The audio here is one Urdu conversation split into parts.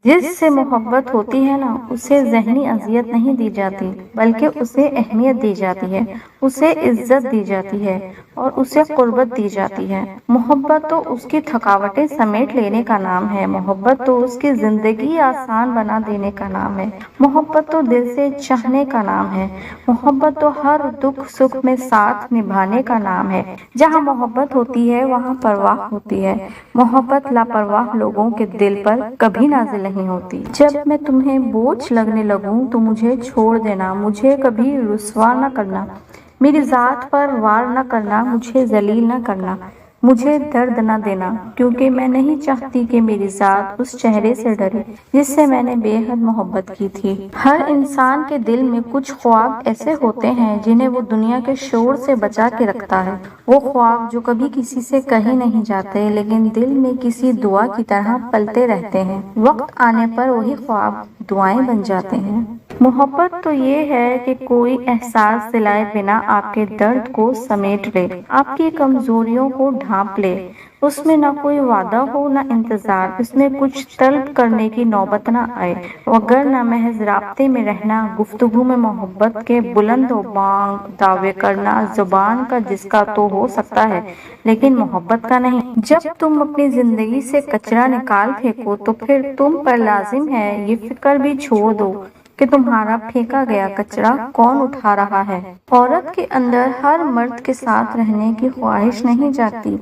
جس سے محبت ہوتی ہے نا، اسے ذہنی اذیت نہیں دی جاتی، بلکہ اسے اہمیت دی جاتی ہے، اسے عزت دی جاتی ہے اور اسے قربت دی جاتی ہے۔ محبت تو اس کی تھکاوٹیں سمیٹ لینے کا نام ہے، محبت تو اس کی زندگی آسان بنا دینے کا نام ہے، محبت تو دل سے چاہنے کا نام ہے، محبت تو ہر دکھ سکھ میں ساتھ نبھانے کا نام ہے۔ جہاں محبت ہوتی ہے وہاں پرواہ ہوتی ہے، محبت لاپرواہ لوگوں کے دل پر کبھی نازل نہیں ہوتی۔ جب میں تمہیں بوجھ لگنے لگوں تو مجھے چھوڑ دینا، مجھے کبھی رسوا نہ کرنا، میری ذات پر وار نہ کرنا، مجھے ذلیل نہ کرنا، مجھے درد نہ دینا، کیونکہ میں نہیں چاہتی کہ میری ذات اس چہرے سے ڈرے جس سے میں نے بے حد محبت کی تھی۔ ہر انسان کے دل میں کچھ خواب ایسے ہوتے ہیں جنہیں وہ دنیا کے شور سے بچا کے رکھتا ہے، وہ خواب جو کبھی کسی سے کہے نہیں جاتے لیکن دل میں کسی دعا کی طرح پلتے رہتے ہیں۔ وقت آنے پر وہی خواب دعائیں بن جاتے ہیں۔ محبت تو یہ ہے کہ کوئی احساس دلائے بنا آپ کے درد کو سمیٹ لے، آپ کی کمزوریوں کو ڈھانپ لے۔ اس میں نہ کوئی وعدہ ہو نہ انتظار، اس میں کچھ طلب کرنے کی نوبت نہ آئے، وگر نہ محض رابطے میں رہنا، گفتگو میں محبت کے بلند و بانگ دعوے کرنا، زبان کا جس کا تو ہو سکتا ہے لیکن محبت کا نہیں۔ جب تم اپنی زندگی سے کچرا نکال پھینکو تو پھر تم پر لازم ہے یہ فکر بھی چھوڑ دو کہ تمہارا پھینکا گیا کچرا کون اٹھا رہا ہے۔ عورت کے اندر ہر مرد کے ساتھ رہنے کی خواہش نہیں جاگتی،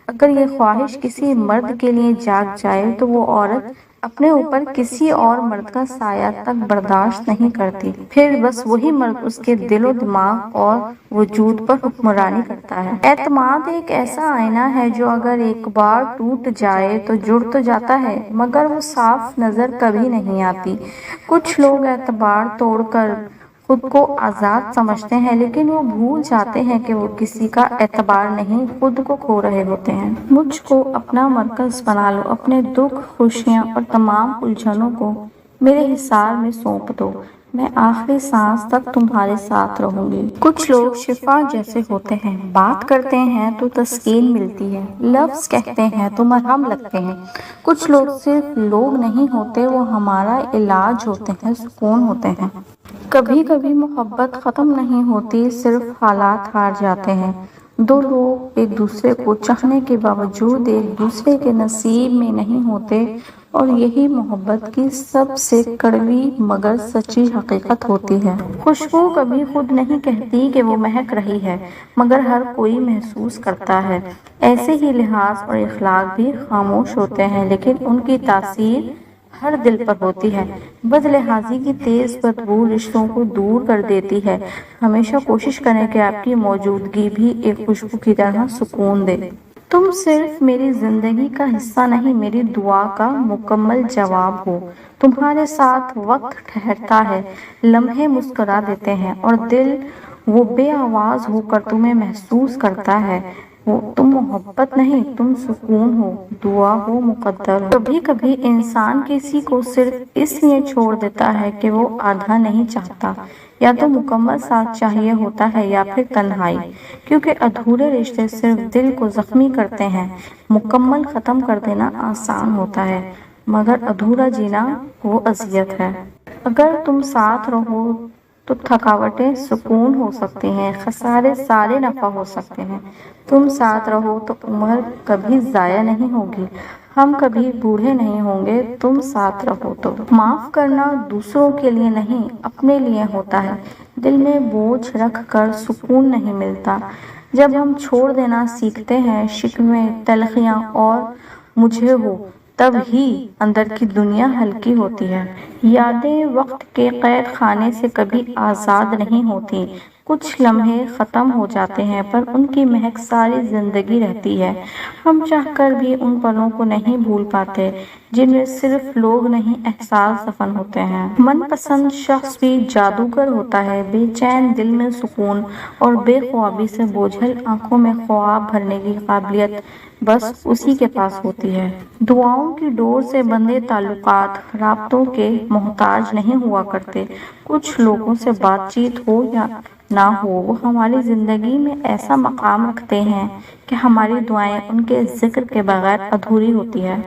اگر یہ خواہش کسی مرد کے لیے جاگ جائے تو وہ عورت اپنے اوپر کسی اور مرد کا سایہ تک برداشت نہیں کرتی، پھر بس وہی مرد اس کے دل و دماغ اور وجود پر حکمرانی کرتا ہے۔ اعتماد ایک ایسا آئینہ ہے جو اگر ایک بار ٹوٹ جائے تو جڑ تو جاتا ہے مگر وہ صاف نظر کبھی نہیں آتی۔ کچھ لوگ اعتبار توڑ کر خود کو آزاد سمجھتے ہیں لیکن وہ بھول جاتے ہیں کہ وہ کسی کا اعتبار نہیں، خود کو کھو رہے ہوتے ہیں۔ مجھ کو اپنا مرکز بنا لو، اپنے دکھ، خوشیاں اور تمام الجھنوں کو میرے حصار میں سونپ دو، میں آخری سانس تک تمہارے ساتھ رہوں گی۔ کچھ لوگ شفا جیسے ہوتے ہیں، بات کرتے ہیں تو تسکین ملتی ہے، لفظ کہتے ہیں تو مرہم لگتے ہیں۔ کچھ لوگ صرف لوگ نہیں ہوتے، وہ ہمارا علاج ہوتے ہیں، سکون ہوتے ہیں۔ کبھی کبھی محبت ختم نہیں ہوتی، صرف حالات ہار جاتے ہیں۔ دو لوگ ایک دوسرے کو چاہنے کے باوجود ایک دوسرے کے نصیب میں نہیں ہوتے، اور یہی محبت کی سب سے کڑوی مگر سچی حقیقت ہوتی ہے۔ خوشبو کبھی خود نہیں کہتی کہ وہ مہک رہی ہے، مگر ہر کوئی محسوس کرتا ہے۔ ایسے ہی لحاظ اور اخلاق بھی خاموش ہوتے ہیں لیکن ان کی تاثیر ہر دل پر ہوتی ہے۔ بد لحاظی کی تیز بدبو رشتوں کو دور کر دیتی ہے۔ ہمیشہ کوشش کریں کہ آپ کی موجودگی بھی ایک خوشبو کی طرح سکون دے۔ تم صرف میری زندگی کا حصہ نہیں، میری دعا کا مکمل جواب ہو۔ تمہارے ساتھ وقت ٹھہرتا ہے، لمحے مسکرا دیتے ہیں اور دل وہ بے آواز ہو کر تمہیں محسوس کرتا ہے۔ تم محبت نہیں، تم سکون ہو، دعا ہو، مقدر ہو۔ کبھی کبھی انسان کسی کو صرف اس لیے چھوڑ دیتا ہے کہ وہ آدھا نہیں چاہتا، یا تو مکمل ساتھ چاہیے ہوتا ہے یا پھر تنہائی، کیونکہ ادھورے رشتے صرف دل کو زخمی کرتے ہیں۔ مکمل ختم کر دینا آسان ہوتا ہے مگر ادھورا جینا وہ اذیت ہے۔ اگر تم ساتھ رہو تو تھکاوٹیں سکون ہو سکتی ہیں، خسارے سارے نفع ہو سکتے ہیں۔ تم ساتھ رہو تو عمر کبھی ضائع نہیں ہوگی، ہم کبھی بوڑھے نہیں ہوں گے۔ تم ساتھ رہو تو معاف کرنا دوسروں کے لیے نہیں، اپنے لیے ہوتا ہے۔ دل میں بوجھ رکھ کر سکون نہیں ملتا۔ جب ہم چھوڑ دینا سیکھتے ہیں، شکوے، تلخیاں اور مجھے ہو، تب ہی اندر کی دنیا ہلکی ہوتی ہے۔ یادیں وقت کے قید خانے سے کبھی آزاد نہیں ہوتی، کچھ لمحے ختم ہو جاتے ہیں پر ان کی مہک ساری زندگی رہتی ہے۔ ہم چاہ کر بھی ان پلوں کو نہیں بھول پاتے جن میں صرف لوگ نہیں، احساس دفن ہوتے ہیں۔ من پسند شخص بھی جادوگر ہوتا ہے، بے چین دل میں سکون اور بے خوابی سے بوجھل آنکھوں میں خواب بھرنے کی قابلیت بس اسی کے پاس ہوتی ہے۔ دعاؤں کی ڈور سے بندھے تعلقات رابطوں کے محتاج نہیں ہوا کرتے۔ کچھ لوگوں سے بات چیت ہو یا نہ ہو، وہ ہماری زندگی میں ایسا مقام رکھتے ہیں کہ ہماری دعائیں ان کے ذکر کے بغیر ادھوری ہوتی ہے۔